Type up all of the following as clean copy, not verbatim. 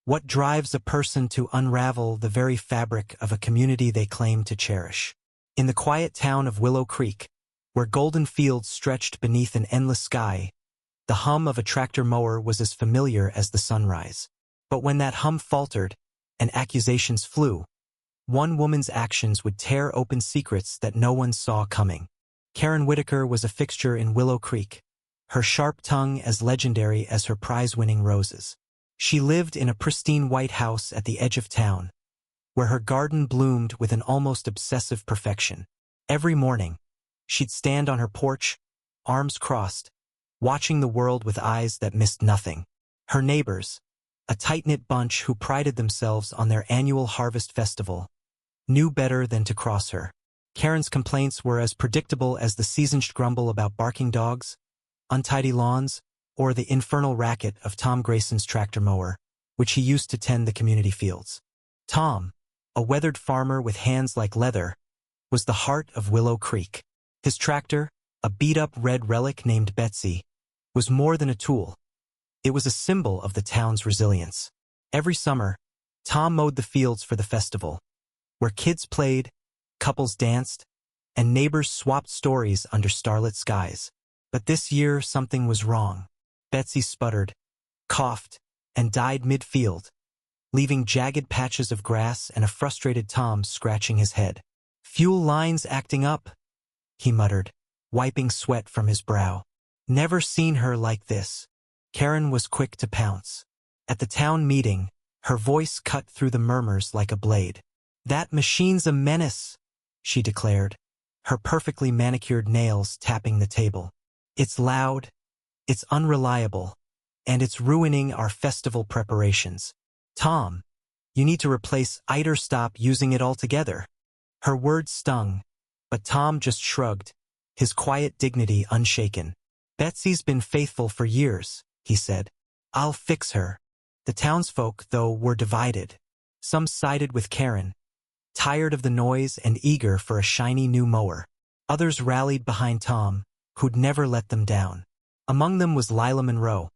What drives a person to unravel the very fabric of a community they claim to cherish? In the quiet town of Willow Creek, where golden fields stretched beneath an endless sky, the hum of a tractor mower was as familiar as the sunrise. But when that hum faltered and accusations flew, one woman's actions would tear open secrets that no one saw coming. Karen Whitaker was a fixture in Willow Creek, her sharp tongue as legendary as her prize-winning roses. She lived in a pristine white house at the edge of town, where her garden bloomed with an almost obsessive perfection. Every morning, she'd stand on her porch, arms crossed, watching the world with eyes that missed nothing. Her neighbors, a tight-knit bunch who prided themselves on their annual harvest festival, knew better than to cross her. Karen's complaints were as predictable as the season's grumble about barking dogs, untidy lawns, or the infernal racket of Tom Grayson's tractor mower, which he used to tend the community fields. Tom, a weathered farmer with hands like leather, was the heart of Willow Creek. His tractor, a beat-up red relic named Betsy, was more than a tool. It was a symbol of the town's resilience. Every summer, Tom mowed the fields for the festival, where kids played, couples danced, and neighbors swapped stories under starlit skies. But this year something was wrong. Betsy sputtered, coughed, and died mid-field, leaving jagged patches of grass and a frustrated Tom scratching his head. "Fuel lines acting up," he muttered, wiping sweat from his brow. "Never seen her like this." Karen was quick to pounce. At the town meeting, her voice cut through the murmurs like a blade. "That machine's a menace," she declared, her perfectly manicured nails tapping the table. "It's loud, it's unreliable, and it's ruining our festival preparations. Tom, you need to replace it or stop using it altogether." Her words stung, but Tom just shrugged, his quiet dignity unshaken. "Betsy's been faithful for years," he said. "I'll fix her." The townsfolk, though, were divided. Some sided with Karen, tired of the noise and eager for a shiny new mower. Others rallied behind Tom, who'd never let them down. Among them was Lila Monroe,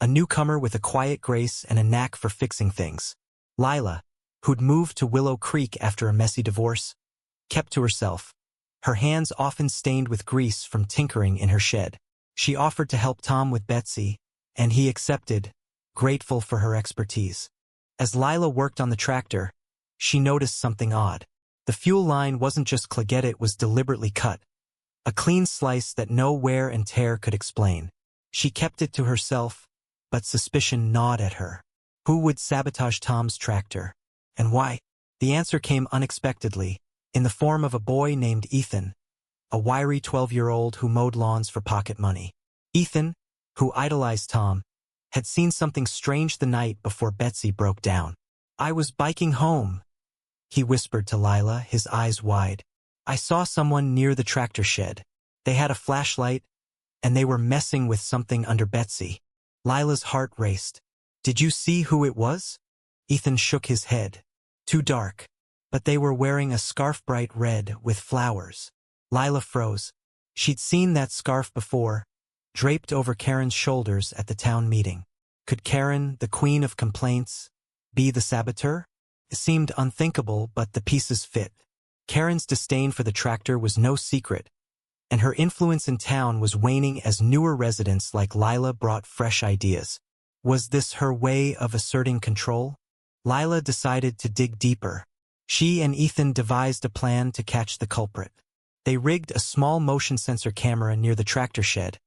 a newcomer with a quiet grace and a knack for fixing things. Lila, who'd moved to Willow Creek after a messy divorce, kept to herself, her hands often stained with grease from tinkering in her shed. She offered to help Tom with Betsy, and he accepted, grateful for her expertise. As Lila worked on the tractor, she noticed something odd. The fuel line wasn't just clogged, it was deliberately cut, a clean slice that no wear and tear could explain. She kept it to herself, but suspicion gnawed at her. Who would sabotage Tom's tractor? And why? The answer came unexpectedly, in the form of a boy named Ethan, a wiry 12-year-old who mowed lawns for pocket money. Ethan, who idolized Tom, had seen something strange the night before Betsy broke down. "I was biking home," he whispered to Lila, his eyes wide. "I saw someone near the tractor shed. They had a flashlight, and they were messing with something under Betsy." Lila's heart raced. "Did you see who it was?" Ethan shook his head. "Too dark. But they were wearing a scarf bright red with flowers." Lila froze. She'd seen that scarf before, draped over Karen's shoulders at the town meeting. Could Karen, the queen of complaints, be the saboteur? It seemed unthinkable, but the pieces fit. Karen's disdain for the tractor was no secret, and her influence in town was waning as newer residents like Lila brought fresh ideas. Was this her way of asserting control? Lila decided to dig deeper. She and Ethan devised a plan to catch the culprit. They rigged a small motion sensor camera near the tractor shed,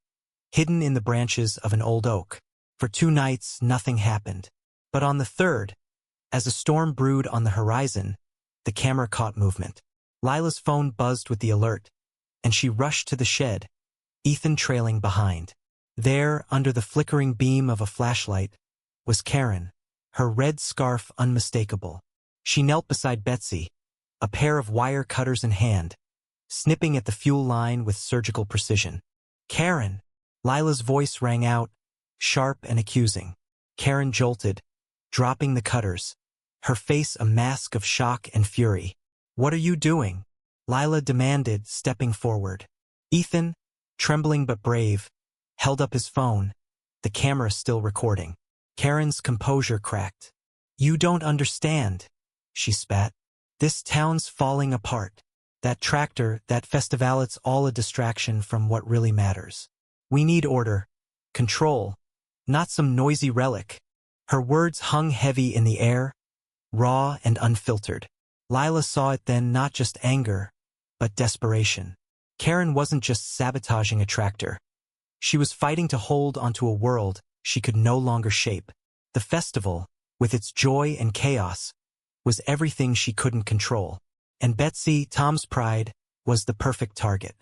hidden in the branches of an old oak. For 2 nights, nothing happened. But on the third, as a storm brewed on the horizon, the camera caught movement. Lila's phone buzzed with the alert, and she rushed to the shed, Ethan trailing behind. There, under the flickering beam of a flashlight, was Karen, her red scarf unmistakable. She knelt beside Betsy, a pair of wire cutters in hand, snipping at the fuel line with surgical precision. "Karen!" Lila's voice rang out, sharp and accusing. Karen jolted, dropping the cutters, her face a mask of shock and fury. "What are you doing?" Lila demanded, stepping forward. Ethan, trembling but brave, held up his phone, the camera still recording. Karen's composure cracked. "You don't understand," she spat. "This town's falling apart. That tractor, that festival, it's all a distraction from what really matters. We need order, control, not some noisy relic." Her words hung heavy in the air, raw and unfiltered. Lila saw it then, not just anger, but desperation. Karen wasn't just sabotaging a tractor. She was fighting to hold onto a world she could no longer shape. The festival, with its joy and chaos, was everything she couldn't control. And Betsy, Tom's pride, was the perfect target.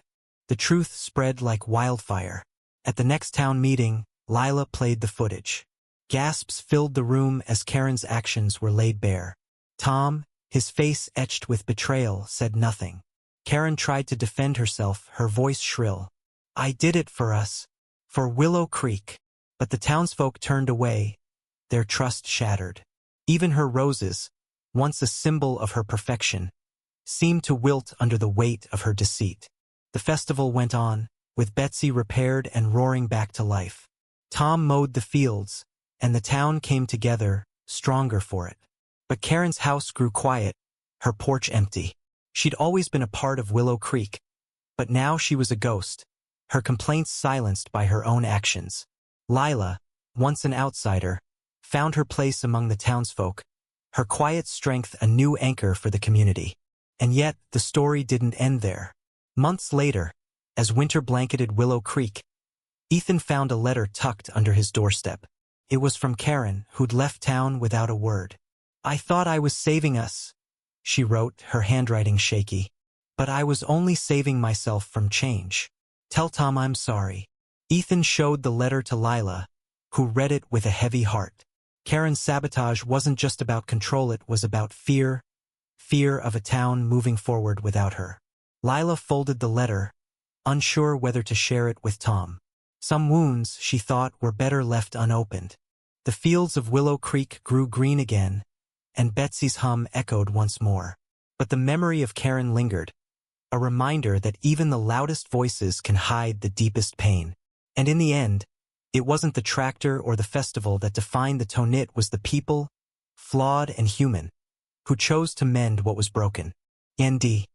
The truth spread like wildfire. At the next town meeting, Lila played the footage. Gasps filled the room as Karen's actions were laid bare. Tom, his face etched with betrayal, said nothing. Karen tried to defend herself, her voice shrill. "I did it for us. For Willow Creek." But the townsfolk turned away, their trust shattered. Even her roses, once a symbol of her perfection, seemed to wilt under the weight of her deceit. The festival went on, with Betsy repaired and roaring back to life. Tom mowed the fields, and the town came together, stronger for it. But Karen's house grew quiet, her porch empty. She'd always been a part of Willow Creek, but now she was a ghost, her complaints silenced by her own actions. Lila, once an outsider, found her place among the townsfolk, her quiet strength a new anchor for the community. And yet, the story didn't end there. Months later, as winter blanketed Willow Creek, Ethan found a letter tucked under his doorstep. It was from Karen, who'd left town without a word. "I thought I was saving us," she wrote, her handwriting shaky. "But I was only saving myself from change. Tell Tom I'm sorry." Ethan showed the letter to Lila, who read it with a heavy heart. Karen's sabotage wasn't just about control, it was about fear of a town moving forward without her. Lila folded the letter, unsure whether to share it with Tom. Some wounds, she thought, were better left unopened. The fields of Willow Creek grew green again, and Betsy's hum echoed once more. But the memory of Karen lingered, a reminder that even the loudest voices can hide the deepest pain. And in the end, it wasn't the tractor or the festival that defined the town, it was the people, flawed and human, who chose to mend what was broken. ND.